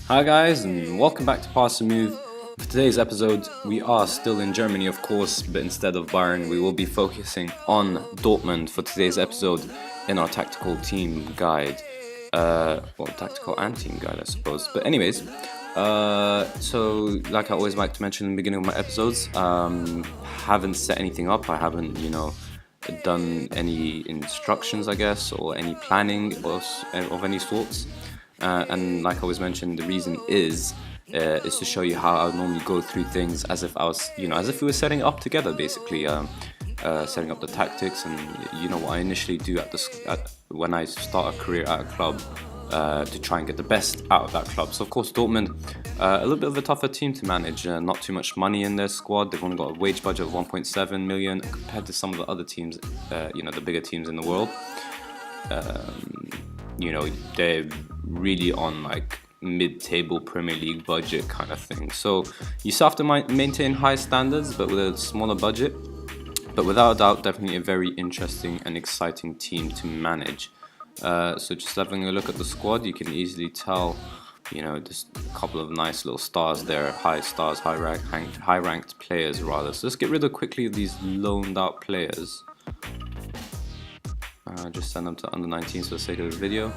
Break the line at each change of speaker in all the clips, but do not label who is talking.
Hi guys, and welcome back to Pass and Move. For today's episode, we are still in Germany, of course, but instead of Bayern, we will be focusing on Dortmund for today's episode in our tactical team guide. Tactical and team guide, I suppose. But anyways, so like I always like to mention in the beginning of my episodes, haven't set anything up. I haven't, done any instructions, I guess, or any planning of any sorts. And like I always mentioned, the reason is to show you how I would normally go through things as if I was, as if we were setting it up together, basically, setting up the tactics and what I initially do when I start a career at a club to try and get the best out of that club. So of course, Dortmund, a little bit of a tougher team to manage. Not too much money in their squad. They've only got a wage budget of 1.7 million compared to some of the other teams, the bigger teams in the world. They're really on like mid-table Premier League budget kind of thing. So you still have to maintain high standards, but with a smaller budget. But without a doubt, definitely a very interesting and exciting team to manage. So just having a look at the squad, you can easily tell, just a couple of nice little stars there, high-ranked players rather. So let's get rid of quickly of these loaned out players. Just send them to under 19s for the sake of the video.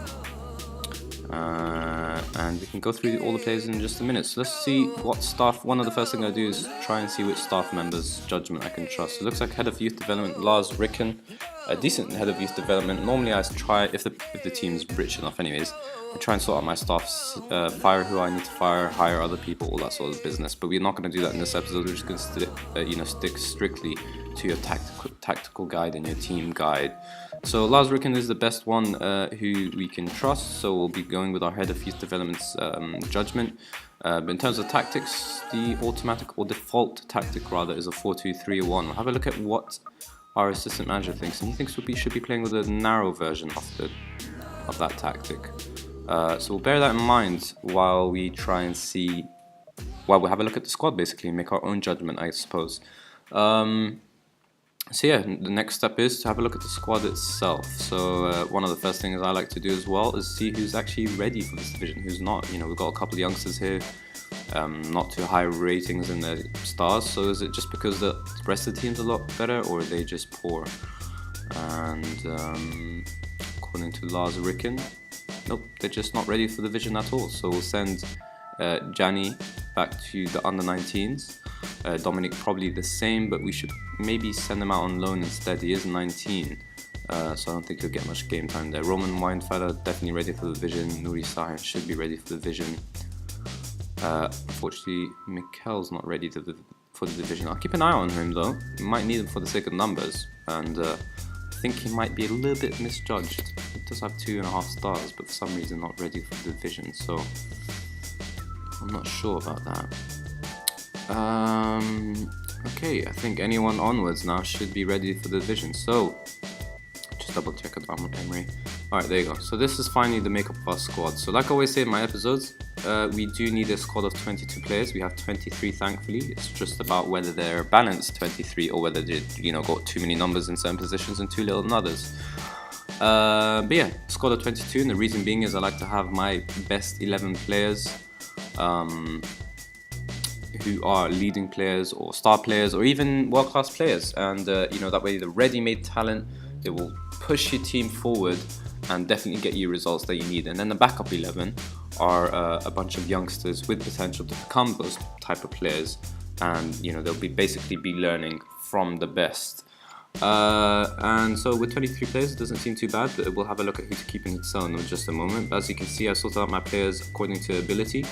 And we can go through all the players in just a minute. So let's see what staff. One of the first things I do is try and see which staff members' judgment I can trust. It looks like head of youth development Lars Ricken, a decent head of youth development. Normally I try, if the team's rich enough anyways, I try and sort out my staffs, fire who I need to fire, hire other people, all that sort of business. But we're not going to do that in this episode. We're just going to stick strictly to your tactical guide and your team guide. So Lars Ricken is the best one who we can trust, so we'll be going with our head of youth development's judgment. But in terms of tactics, the automatic or default tactic rather is a 4-2-3-1. We'll have a look at what our assistant manager thinks, and he thinks we should be playing with a narrow version of that tactic. So we'll bear that in mind while we try and see, while we have a look at the squad basically and make our own judgment, I suppose. So yeah, the next step is to have a look at the squad itself. So one of the first things I like to do as well is see who's actually ready for this division, who's not. We've got a couple of youngsters here, not too high ratings in their stars. So is it just because the rest of the team's a lot better, or are they just poor? And according to Lars Ricken, nope, they're just not ready for the division at all. So we'll send Gianni back to the under 19s. Dominic probably the same, but we should maybe send him out on loan instead. He is 19, so I don't think he'll get much game time there. Roman Weinfeller definitely ready for the division. Nuri Sahin should be ready for the division. Unfortunately, Mikel's not ready for the division. I'll keep an eye on him though. We might need him for the sake of numbers, and I think he might be a little bit misjudged. He does have 2.5 stars, but for some reason not ready for the division, so I'm not sure about that. Okay, I think anyone onwards now should be ready for the division. So, just double check it on my memory. Alright, there you go. So this is finally the makeup of our squad. So like I always say in my episodes, we do need a squad of 22 players. We have 23 thankfully. It's just about whether they're balanced 23 or whether they got too many numbers in certain positions and too little in others. But yeah, squad of 22, and the reason being is I like to have my best 11 players who are leading players or star players or even world-class players, and that way the ready-made talent, they will push your team forward and definitely get you results that you need. And then the backup 11 are a bunch of youngsters with potential to become those type of players, and they'll basically be learning from the best. And so with 23 players, it doesn't seem too bad, but we'll have a look at who to keep in its own in just a moment. But as you can see, I sorted out my players according to ability,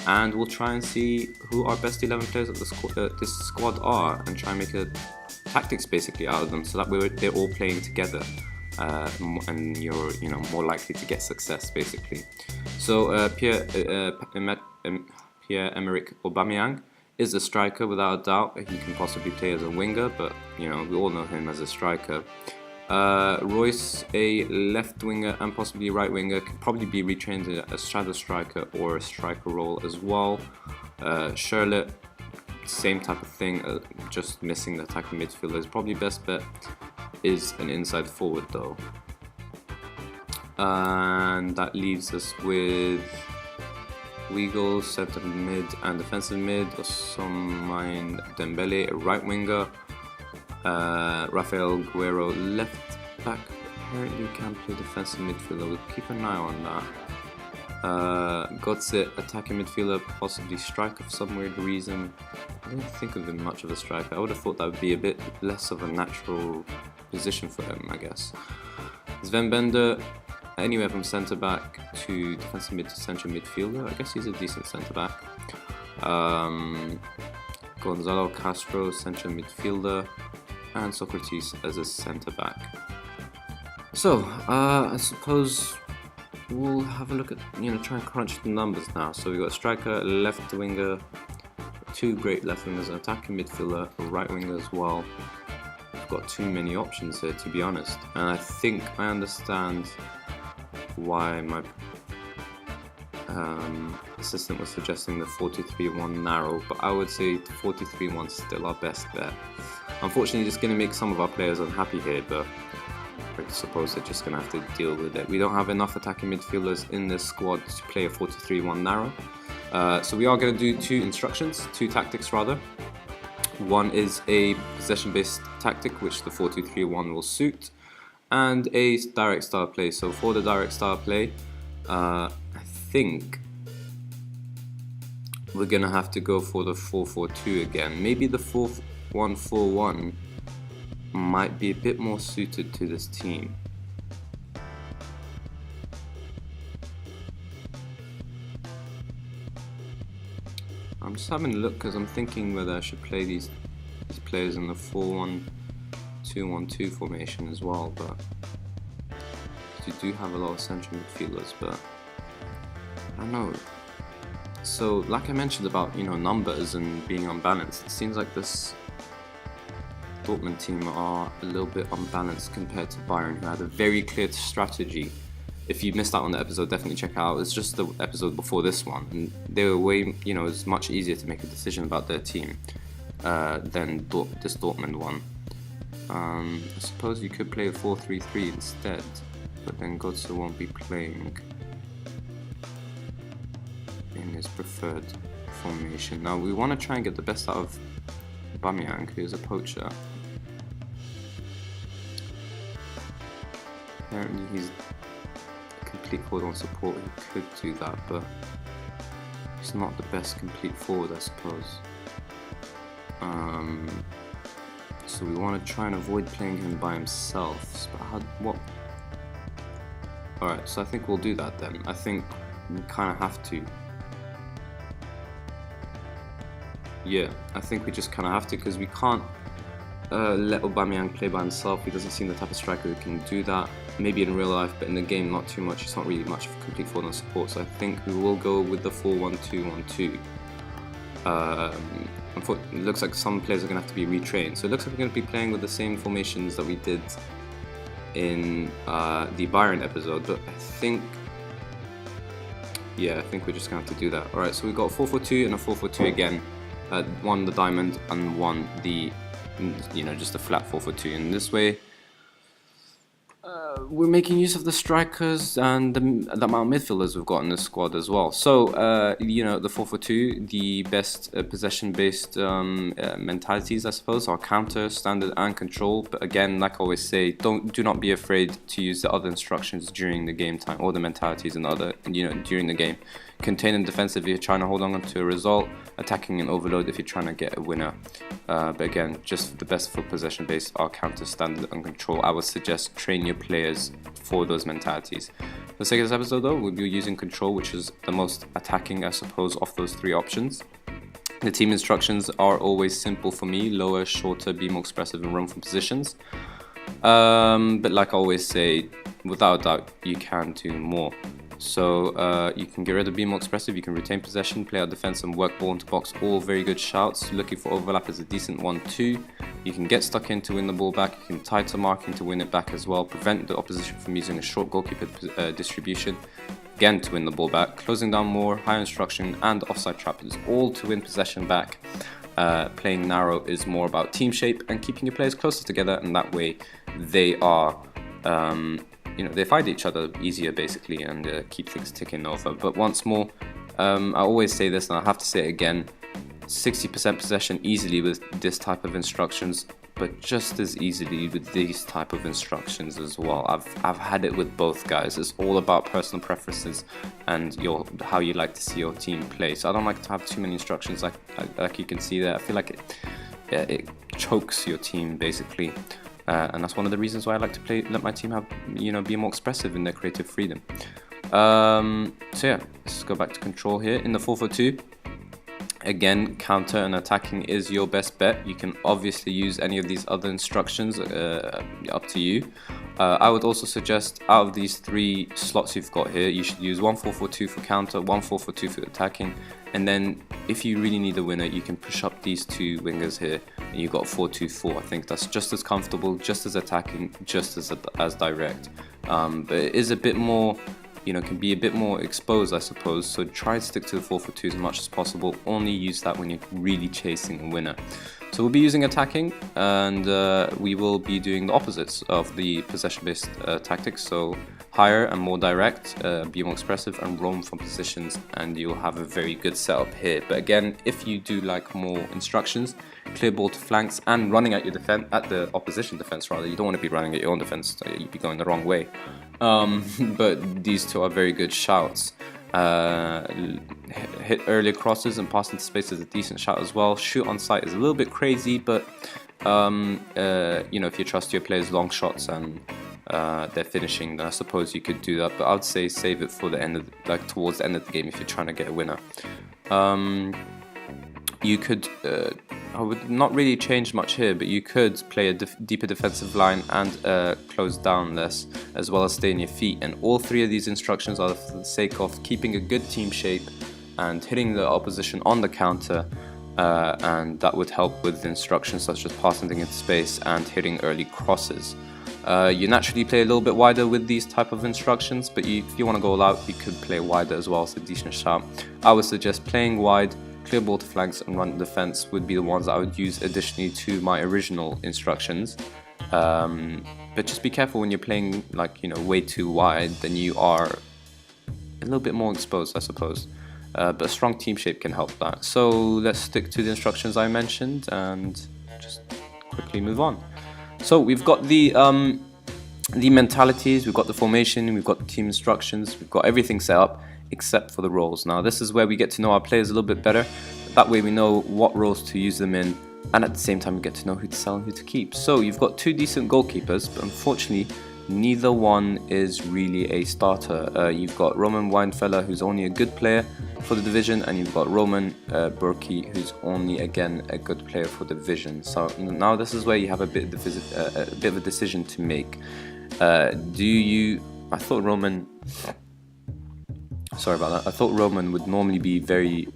and we'll try and see who our best 11 players of this squad are, and try and make a tactics basically out of them, so that they're all playing together, and you're more likely to get success basically. So Pierre-Emerick Aubameyang is a striker without a doubt. He can possibly play as a winger, but we all know him as a striker. Royce, a left winger and possibly right winger, can probably be retrained as a shadow striker or a striker role as well. Charlotte, same type of thing, just missing the attacking midfielder. His probably best bet is an inside forward though. And that leaves us with Weigl, centre mid and defensive mid. Ousmane Dembele, a right winger. Rafael Guerrero, left back. Apparently can play defensive midfielder. We'll keep an eye on that. Gotze, attacking midfielder, possibly striker for some weird reason. I don't think of him much of a striker. I would have thought that would be a bit less of a natural position for him, I guess. Sven Bender, anywhere from centre back to defensive mid to central midfielder. I guess he's a decent centre back. Gonzalo Castro, central midfielder, and Socrates as a centre back. So I suppose we'll have a look at, try and crunch the numbers now. So we've got a striker, left winger, two great left wingers, an attacking midfielder, a right winger as well. We've got too many options here, to be honest. And I think I understand why my assistant was suggesting the 4-2-3-1 narrow, but I would say 4-2-3-1 is still our best bet. Unfortunately, it's going to make some of our players unhappy here, but I suppose they're just going to have to deal with it. We don't have enough attacking midfielders in this squad to play a 4-2-3-1 narrow. So we are going to do two tactics rather. One is a possession-based tactic, which the 4-2-3-1 will suit, and a direct style play. So for the direct style play, I think we're going to have to go for the 4-4-2 again. Maybe the 4-1-4-1 might be a bit more suited to this team. I'm just having a look because I'm thinking whether I should play these players in the 4-1-2-1-2 formation as well, but you do have a lot of central midfielders, but I don't know. So like I mentioned about numbers and being unbalanced, it seems like this Dortmund team are a little bit unbalanced compared to Bayern, who had a very clear strategy. If you missed out on the episode, definitely check it out. It's just the episode before this one, and they were way, it's much easier to make a decision about their team than this Dortmund one. I suppose you could play a 4-3-3 instead, but then Götze won't be playing in his preferred formation. Now we want to try and get the best out of Aubameyang, who is a poacher. Apparently he's complete forward on support, he could do that, but he's not the best complete forward, I suppose. So we want to try and avoid playing him by himself. But Alright, so I think we'll do that then. I think we kind of have to. Yeah, I think we just kind of have to, because we can't let Aubameyang play by himself. He doesn't seem the type of striker who can do that. Maybe in real life, but in the game not too much. It's not really much of a complete forward on support, so I think we will go with the 4-1-2-1-2. It looks like some players are going to have to be retrained, so it looks like we're going to be playing with the same formations that we did in the Bayern episode, but I think we're just going to have to do that. Alright, so we've got a 4-4-2 and a 4-4-2 again. One the diamond and one the just a flat 4-4-2. In this way, we're making use of the strikers and the amount of midfielders we've got in this squad as well. So the 4-4-2, the best possession-based mentalities, I suppose, are counter, standard, and control. But again, like I always say, do not be afraid to use the other instructions during the game time, or the mentalities and other during the game. Contain and defensive if you're trying to hold on to a result. Attacking and overload if you're trying to get a winner. But again, just the best for possession based are counter, standard, and control. I would suggest train your players for those mentalities. For the sake of this episode though, we'll be using control, which is the most attacking, I suppose, of those three options. The team instructions are always simple for me: lower, shorter, be more expressive, and run from positions. But like I always say, without a doubt, you can do more. So you can get rid of being more expressive, you can retain possession, play out defense, and work ball into box. All very good shouts. Looking for overlap is a decent one too. You can get stuck in to win the ball back. You can tie to marking to win it back as well. Prevent the opposition from using a short goalkeeper distribution, again to win the ball back. Closing down more, high instruction, and offside trap is all to win possession back. Playing narrow is more about team shape and keeping your players closer together, and that way they are they find each other easier basically, and keep things ticking over. But once more, I always say this, and I have to say it again: 60% possession easily with this type of instructions, but just as easily with these type of instructions as well. I've had it with both guys. It's all about personal preferences and how you like to see your team play. So I don't like to have too many instructions, like you can see there. I feel like it chokes your team basically, and that's one of the reasons why I like to let my team have, be more expressive in their creative freedom. So yeah, let's go back to control here. In the 4-4-2, again, counter and attacking is your best bet. You can obviously use any of these other instructions, up to you. I would also suggest, out of these 3 slots you've got here, you should use 1-4-4-2 for counter, 1-4-4-2 for attacking, and then if you really need a winner, you can push up these 2 wingers here, and you've got 4-2-4. I think that's just as comfortable, just as attacking, just as direct. But it is a bit more, can be a bit more exposed, I suppose. So try to stick to the 4-4-2 as much as possible. Only use that when you're really chasing a winner. So we'll be using attacking, and we will be doing the opposites of the possession-based tactics. So higher and more direct, be more expressive, and roam from positions, and you'll have a very good setup here. But again, if you do like more instructions, clear ball to flanks and running at your at the opposition defense rather. You don't want to be running at your own defense; you'd be going the wrong way. But these 2 are very good shouts. Hit earlier crosses and pass into space is a decent shout as well. Shoot on sight is a little bit crazy, but if you trust your players' long shots and their finishing, then I suppose you could do that. But I'd say save it for the end of towards the end of the game if you're trying to get a winner. You could, I would not really change much here, but you could play a deeper defensive line and close down less, as well as stay in your feet. And all 3 of these instructions are for the sake of keeping a good team shape and hitting the opposition on the counter, and that would help with instructions such as passing into space and hitting early crosses. You naturally play a little bit wider with these type of instructions, but if you want to go all out, you could play wider as well. It's a decent shout. I would suggest playing wide, clear ball to flanks, and run defense would be the ones I would use additionally to my original instructions. But just be careful when you're playing way too wide, then you are a little bit more exposed, I suppose. But a strong team shape can help that. So let's stick to the instructions I mentioned and just quickly move on. So we've got the mentalities, we've got the formation, we've got the team instructions, we've got everything set up except for the roles. Now this is where we get to know our players a little bit better. That way we know what roles to use them in, and at the same time we get to know who to sell and who to keep. So you've got 2 decent goalkeepers, but unfortunately neither one is really a starter. You've got Roman Weinfeller, who's only a good player for the division, and you've got Roman Burki, who's only again a good player for the division. So now this is where you have a bit of a decision to make. I thought Roman would normally be very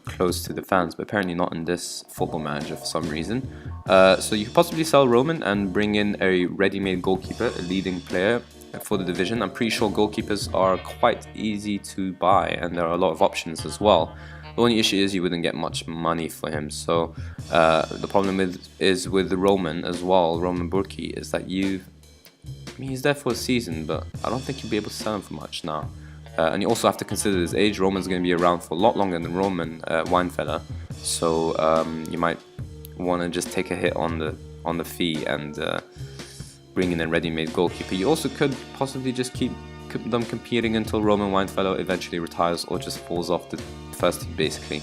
close to the fans, but apparently not in this Football Manager for some reason. So you could possibly sell Roman and bring in a ready-made goalkeeper, a leading player for the division. I'm pretty sure goalkeepers are quite easy to buy, and there are a lot of options as well. The only issue is you wouldn't get much money for him. So the problem with Roman as well, Roman Burki, is that he's there for a season, but I don't think you'll be able to sell him for much now. And you also have to consider his age. Roman's going to be around for a lot longer than Roman Weinfeller, so you might want to just take a hit on the fee and bring in a ready-made goalkeeper. You also could possibly just keep them competing until Roman Weinfeller eventually retires or just falls off the first team, basically.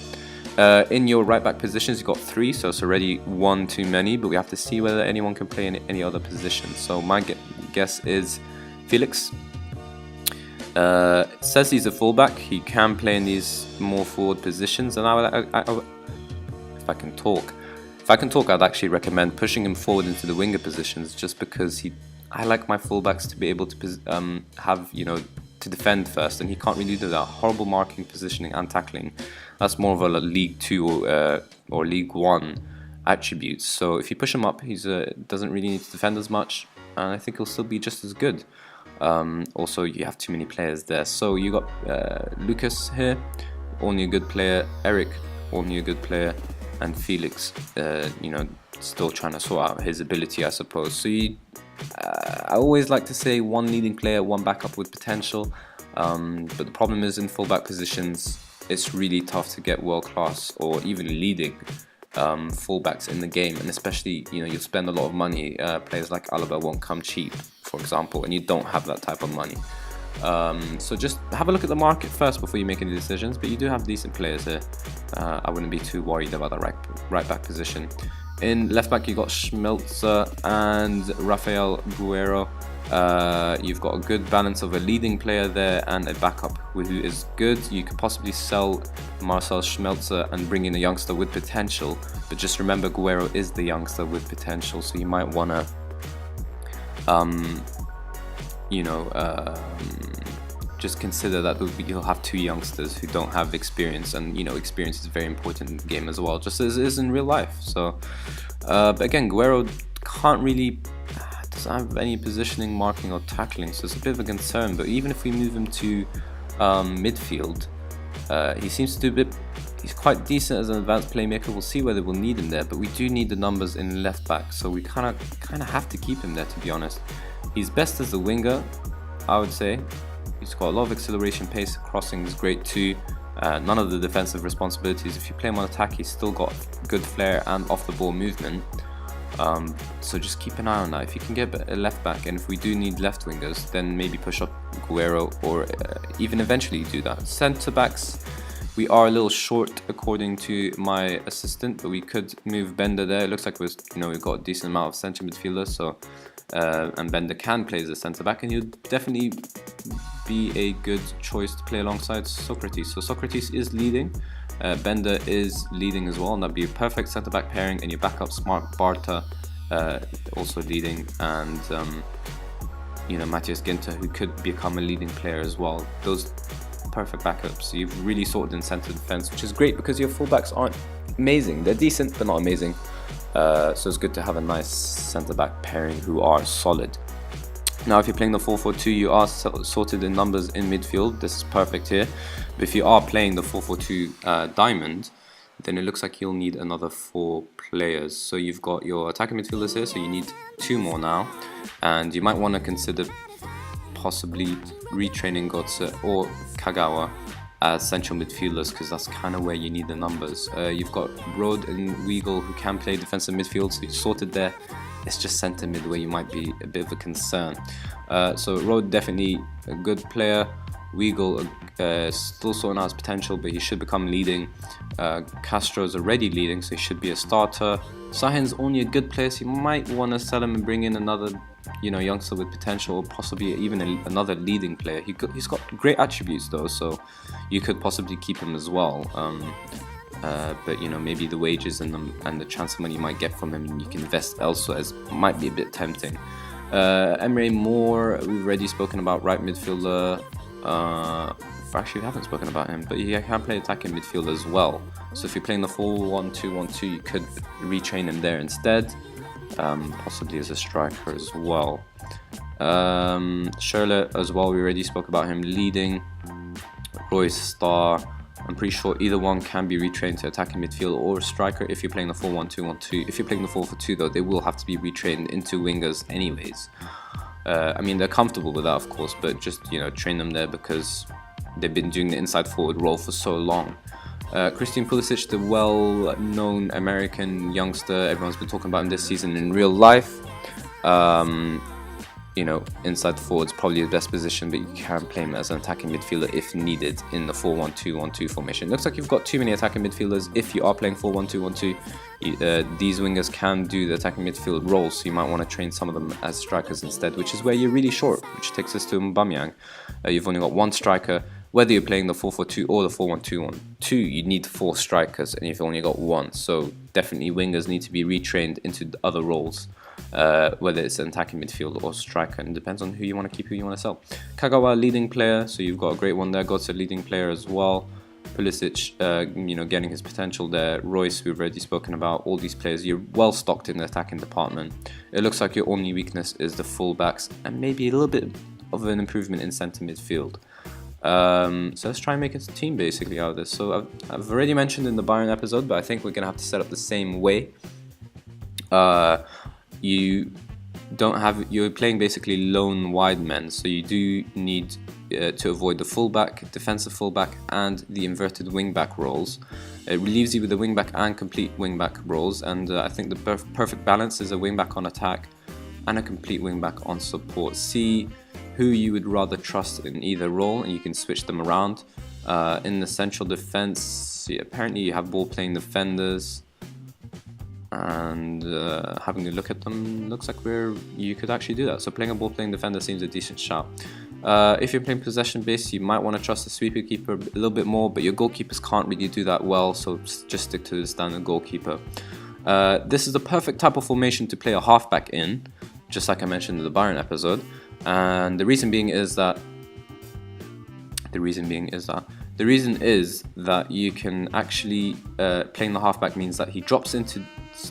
In your right-back positions, you've got 3, so it's already 1 too many, but we have to see whether anyone can play in any other position. So my guess is Felix. It says he's a fullback. He can play in these more forward positions, and if I can talk, I'd actually recommend pushing him forward into the winger positions, just because I like my fullbacks to be able to have to defend first, and he can't really do that. Horrible marking, positioning, and tackling. That's more of a League 2 or League 1 attributes. So if you push him up, he doesn't really need to defend as much, and I think he'll still be just as good. Also, you have too many players there. So you got Lucas here, only a good player. Eric, only a good player, and Felix, still trying to sort out his ability, I suppose. So I always like to say 1 leading player, 1 backup with potential. But the problem is in fullback positions, it's really tough to get world-class or even leading fullbacks in the game, and especially, you know, you spend a lot of money. Players like Alaba won't come cheap, for example, and you don't have that type of money. So just have a look at the market first before you make any decisions, but you do have decent players here. I wouldn't be too worried about the right back position. In left back, you got Schmelzer and Rafael Guerrero. You've got a good balance of a leading player there and a backup who is good. You could possibly sell Marcel Schmelzer and bring in a youngster with potential, but just remember Guerrero is the youngster with potential, so you might want to just consider that you'll have two youngsters who don't have experience, and, you know, experience is very important in the game as well, just as it is in real life. So, but again, Guerrero doesn't have any positioning, marking, or tackling, so it's a bit of a concern. But even if we move him to midfield, he seems to do a bit. He's quite decent as an advanced playmaker. We'll see whether we'll need him there, but we do need the numbers in left back, so we kind of have to keep him there, to be honest. He's best as a winger, I would say. He's got a lot of acceleration, pace, crossing is great too. None of the defensive responsibilities. If you play him on attack, he's still got good flair and off the ball movement. So just keep an eye on that. If you can get a left back, and if we do need left wingers, then maybe push up Guerrero, or even eventually do that. Centre backs, we are a little short according to my assistant, but we could move Bender there. It looks like we've got a decent amount of centre midfielders, so and Bender can play as a centre back, and he'll definitely be a good choice to play alongside Socrates. So Socrates is leading, Bender is leading as well, and that'd be a perfect centre back pairing. And your backup Smart Barta also leading, and Matthias Ginter, who could become a leading player as well. Those perfect backups. So you've really sorted in centre defence, which is great because your fullbacks aren't amazing. They're decent but not amazing. So it's good to have a nice centre back pairing who are solid. Now, if you're playing the 4-4-2, you are sorted in numbers in midfield. This is perfect here. But if you are playing the 4-4-2 diamond, then it looks like you'll need another 4 players. So you've got your attacking midfielders here, so you need 2 more now. And you might want to consider possibly retraining Götze or Kagawa as central midfielders, because that's kind of where you need the numbers. You've got Rode and Weigl who can play defensive midfield, so you're sorted there. It's just centre mid where you might be a bit of a concern. So Rode definitely a good player. Weigl still sorting out his potential, but he should become leading. Castro's already leading, so he should be a starter. Sahin's only a good player, so you might want to sell him and bring in another, youngster with potential, or possibly even another leading player. He's got great attributes though, so you could possibly keep him as well. But maybe the wages and the transfer money you might get from him, and you can invest elsewhere, might be a bit tempting. Emre Moore, we've already spoken about, right midfielder. Actually, we haven't spoken about him, but he can play attacking midfield as well. So if you're playing the 4-1-2-1-2, you could retrain him there instead, possibly as a striker as well. Schürrle as well, we already spoke about him leading. Royce, Star, I'm pretty sure either one can be retrained to attacking midfield or striker if you're playing the 4-1-2-1-2. If you're playing the 4-4-2 though, they will have to be retrained into wingers anyways. They're comfortable with that, of course, but just train them there because they've been doing the inside forward role for so long. Christian Pulisic, the well-known American youngster, everyone's been talking about him this season in real life. Inside forward's probably the best position, but you can play him as an attacking midfielder if needed in the 4-1-2-1-2 formation. Looks like you've got too many attacking midfielders. If you are playing 4-1-2-1-2, these wingers can do the attacking midfield role, so you might want to train some of them as strikers instead, which is where you're really short, which takes us to Aubameyang. You've only got one striker. Whether you're playing the 4-4-2 or the 4-1-2-1-2, you need 4 strikers, and you've only got one. So definitely wingers need to be retrained into other roles, whether it's an attacking midfield or striker, and it depends on who you want to keep, who you want to sell. Kagawa, leading player, so you've got a great one there. Götze, leading player as well. Pulisic, getting his potential there. Royce, we've already spoken about. All these players, you're well stocked in the attacking department. It looks like your only weakness is the fullbacks, and maybe a little bit of an improvement in centre midfield. So let's try and make a team basically out of this. So I've already mentioned in the Bayern episode, but I think we're gonna have to set up the same way. You're playing basically lone wide men, so you do need to avoid the fullback, defensive fullback, and the inverted wingback roles. It relieves you with the wingback and complete wingback roles, and I think the perfect balance is a wingback on attack and a complete wingback on support. See who you would rather trust in either role, and you can switch them around. In the central defense, apparently you have ball-playing defenders, and having a look at them, looks like you could actually do that. So playing a ball-playing defender seems a decent shout. If you're playing possession-based, you might want to trust the sweeper keeper a little bit more, but your goalkeepers can't really do that well, so just stick to the standard goalkeeper. This is the perfect type of formation to play a halfback in, just like I mentioned in the Bayern episode, and the reason is that you can actually playing the halfback means that he drops into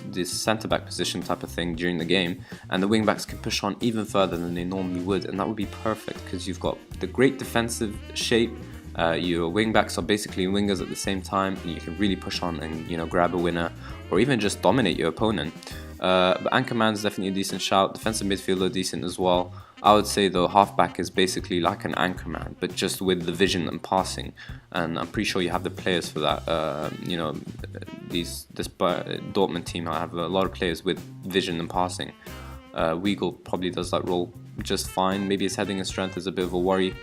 this centre back position type of thing during the game, and the wing backs can push on even further than they normally would, and that would be perfect because you've got the great defensive shape. Your wing backs are basically wingers at the same time, and you can really push on and grab a winner or even just dominate your opponent. But anchorman is definitely a decent shout. Defensive midfielder decent as well. I would say the halfback is basically like an anchorman, but just with the vision and passing, and I'm pretty sure you have the players for that. This Dortmund team, I have a lot of players with vision and passing. Weigl probably does that role just fine. Maybe his heading and strength is a bit of a worry.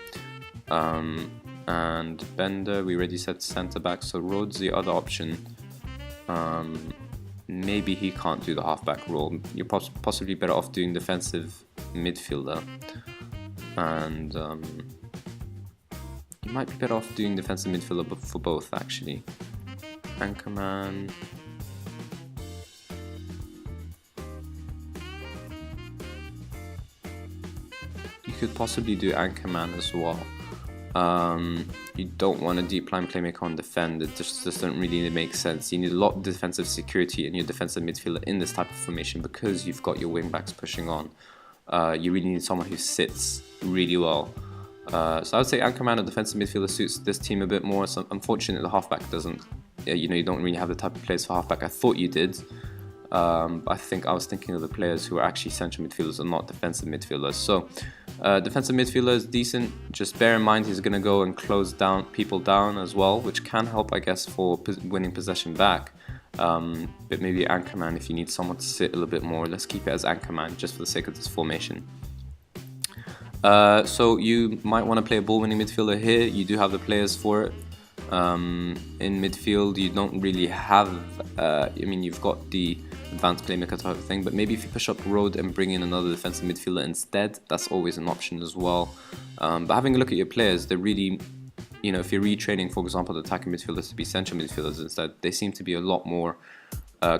And Bender, we already said centre back, so Rhodes the other option. Maybe he can't do the halfback role. You're possibly better off doing defensive midfielder, and you might be better off doing defensive midfielder for both actually. Anchorman. You could possibly do anchorman as well. You don't want a deep line playmaker on defend. It just doesn't really make sense. You need a lot of defensive security in your defensive midfielder in this type of formation because you've got your wing backs pushing on. You really need someone who sits really well. So I would say anchorman or defensive midfielder suits this team a bit more. So unfortunately, the halfback doesn't. You don't really have the type of players for halfback. I thought you did. I think I was thinking of the players who are actually central midfielders and not defensive midfielders. So defensive midfielder is decent. Just bear in mind he's going to go and close down people down as well, which can help, I guess, for winning possession back. But maybe anchorman if you need someone to sit a little bit more. Let's keep it as anchorman just for the sake of this formation. So you might want to play a ball-winning midfielder here. You do have the players for it. In midfield, you don't really have. You've got the advanced playmaker type of thing, but maybe if you push up road and bring in another defensive midfielder instead, that's always an option as well. But having a look at your players, they're really, if you're retraining, for example, the attacking midfielders to be central midfielders instead, they seem to be a lot more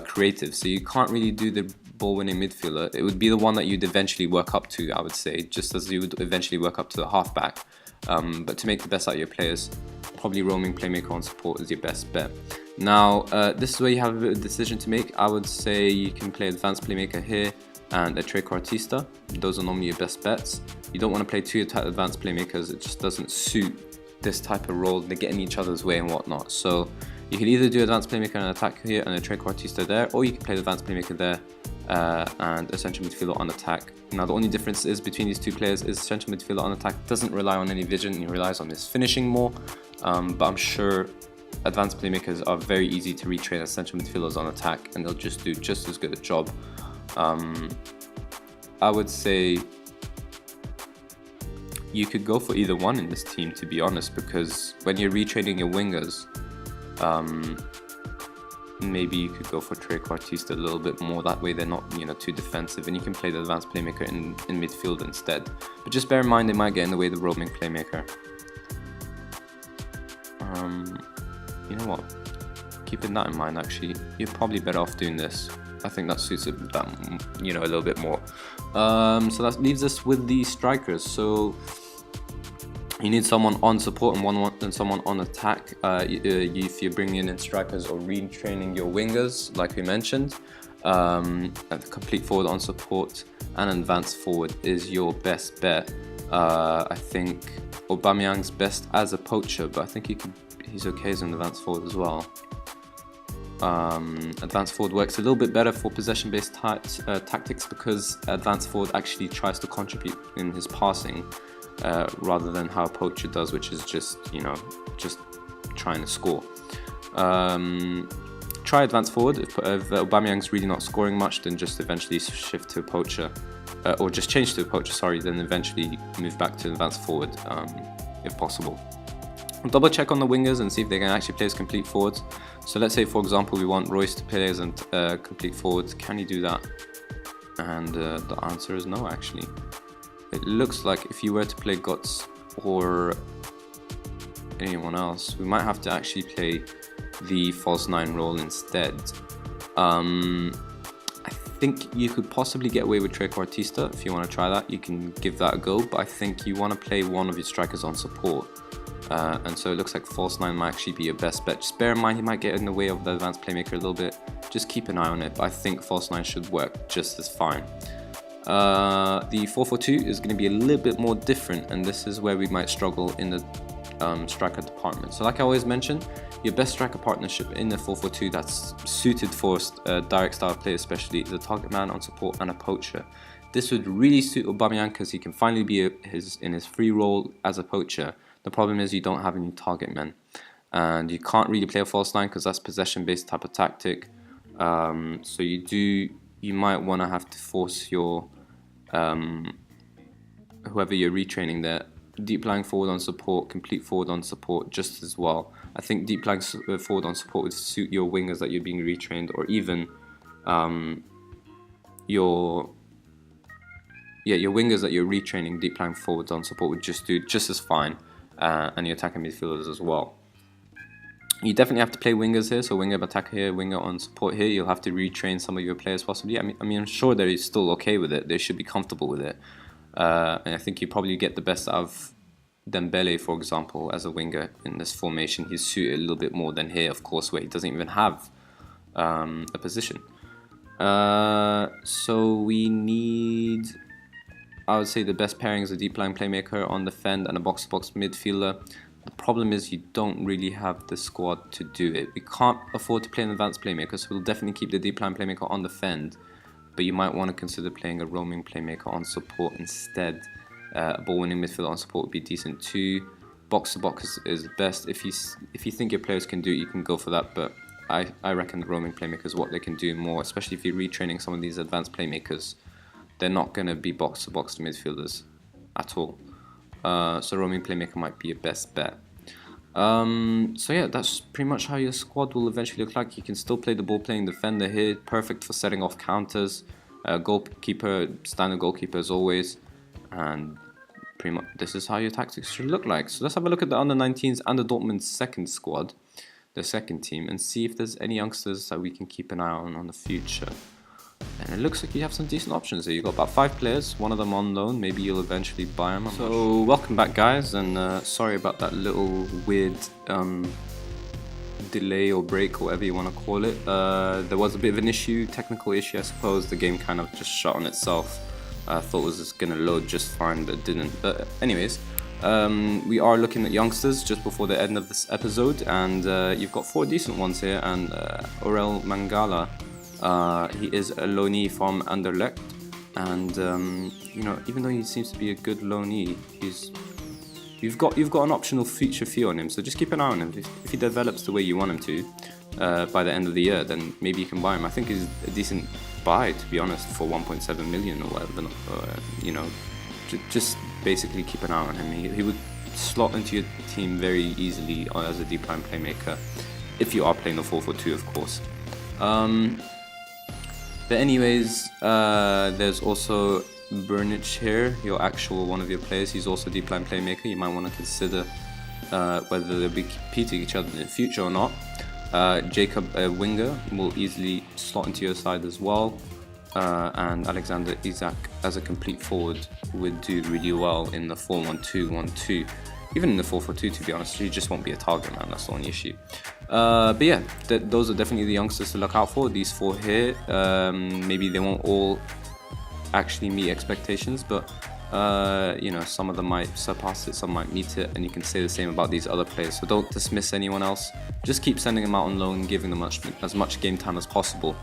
creative. So you can't really do the ball-winning midfielder. It would be the one that you'd eventually work up to, I would say, just as you would eventually work up to the halfback. But to make the best out of your players, probably roaming playmaker on support is your best bet. Now, this is where you have a decision to make. I would say you can play advanced playmaker here and a trequartista. Those are normally your best bets. You don't want to play two advanced playmakers. It just doesn't suit this type of role. They get in each other's way and whatnot. So you can either do advanced playmaker and attack here and a trequartista there, or you can play the advanced playmaker there and a central midfielder on attack. Now the only difference is between these two players is central midfielder on attack doesn't rely on any vision, he relies on his finishing more, but I'm sure advanced playmakers are very easy to retrain as central midfielders on attack, and they'll just do just as good a job. I would say you could go for either one in this team, to be honest, because when you're retraining your wingers, maybe you could go for trequartista a little bit more. That way they're not too defensive, and you can play the advanced playmaker in midfield instead. But just bear in mind they might get in the way of the roaming playmaker. You know what? Keeping that in mind, actually, you're probably better off doing this. I think that suits it a little bit more. So that leaves us with the strikers. So you need someone on support and someone on attack. If you're bringing in strikers or retraining your wingers, like we mentioned, a complete forward on support and an advanced forward is your best bet. I think Aubameyang's best as a poacher, but I think he's okay as an advanced forward as well. Advanced forward works a little bit better for possession-based tactics because advanced forward actually tries to contribute in his passing. rather than how a poacher does, which is just trying to score. Try advance forward. If Aubameyang's really not scoring much, then just eventually shift to a poacher, or just change to a poacher, sorry, then eventually move back to advance forward if possible. Double check on the wingers and see if they can actually play as complete forwards. So let's say, for example, we want Royce to play as a complete forward. Can he do that? And the answer is no, actually. It looks like if you were to play Guts or anyone else, we might have to actually play the false 9 role instead. I think you could possibly get away with trequartista. If you want to try that, you can give that a go, but I think you want to play one of your strikers on support. And so it looks like false 9 might actually be your best bet. Just bear in mind he might get in the way of the advanced playmaker a little bit. Just keep an eye on it, but I think false 9 should work just as fine. The 4-4-2 is going to be a little bit more different, and this is where we might struggle in the striker department. So like I always mention, your best striker partnership in the 4-4-2 that's suited for direct style play especially is a target man on support and a poacher. This would really suit Aubameyang because he can finally be in his free role as a poacher. The problem is you don't have any target men, and you can't really play a false 9 because that's possession-based type of tactic. So you might want to have to force your whoever you're retraining there, deep lying forward on support, complete forward on support just as well. I think deep lying forward on support would suit your wingers that you're being retrained, or even your wingers that you're retraining deep lying forwards on support would just do just as fine. And your attacking midfielders as well. You definitely have to play wingers here, so winger attacker here, winger on support here. You'll have to retrain some of your players possibly. I mean, I'm sure they're still okay with it. They should be comfortable with it. And I think you probably get the best out of Dembele, for example, as a winger in this formation. He's suited a little bit more than here, of course, where he doesn't even have a position. So we need, I would say, the best pairing is a deep line playmaker on defend and a box-to-box midfielder. The problem is you don't really have the squad to do it. We can't afford to play an advanced playmaker, so we'll definitely keep the deep line playmaker on defend, but you might want to consider playing a roaming playmaker on support instead. A ball-winning midfielder on support would be decent too. Box-to-box is best. If you think your players can do it, you can go for that, but I reckon the roaming playmaker is what they can do more, especially if you're retraining some of these advanced playmakers. They're not going to be box-to-box midfielders at all. So roaming playmaker might be your best bet. So yeah, that's pretty much how your squad will eventually look like. You can still play the ball-playing defender here, perfect for setting off counters. Goalkeeper, standard goalkeeper as always. And pretty much this is how your tactics should look like. So let's have a look at the under-19s and the Dortmund's second squad, the second team, and see if there's any youngsters that we can keep an eye on the future. And it looks like you have some decent options here. You've got about 5 players, one of them on loan. Maybe you'll eventually buy them. So welcome back, guys, and sorry about that little weird delay or break, or whatever you want to call it. There was a bit of an issue, technical issue, I suppose. The game kind of just shut on itself. I thought it was just going to load just fine, but it didn't. But anyways, we are looking at youngsters just before the end of this episode, and you've got 4 decent ones here. And Aurel Mangala, he is a loanee from Anderlecht, and you know, even though he seems to be a good loanee, you've got an optional future fee on him. So just keep an eye on him. If he develops the way you want him to by the end of the year, then maybe you can buy him. I think he's a decent buy, to be honest, for 1.7 million or whatever. You know, just basically keep an eye on him. He would slot into your team very easily as a deep line playmaker if you are playing the 4-4-2, of course. But anyways, there's also Burnich here, one of your players. He's also a deep line playmaker. You might want to consider whether they'll be competing each other in the future or not. Jacob, a winger, will easily slot into your side as well. And Alexander Isak as a complete forward would do really well in the 4-1-2-1-2. Even in the 4-4-2, to be honest, he just won't be a target man. That's the only issue. But yeah, those are definitely the youngsters to look out for. These 4 here, maybe they won't all actually meet expectations, but you know, some of them might surpass it, some might meet it, and you can say the same about these other players. So don't dismiss anyone else. Just keep sending them out on loan, giving them as much game time as possible,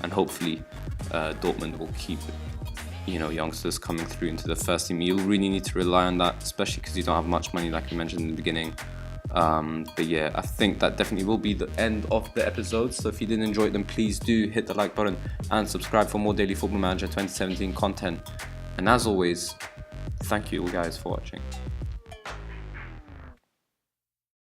and hopefully Dortmund will keep youngsters coming through into the first team. You'll really need to rely on that, especially because you don't have much money, like we mentioned in the beginning. But yeah, I think that definitely will be the end of the episode. So if you did enjoy it, then please do hit the like button and subscribe for more daily Football Manager 2017 content. And as always, thank you all guys for watching.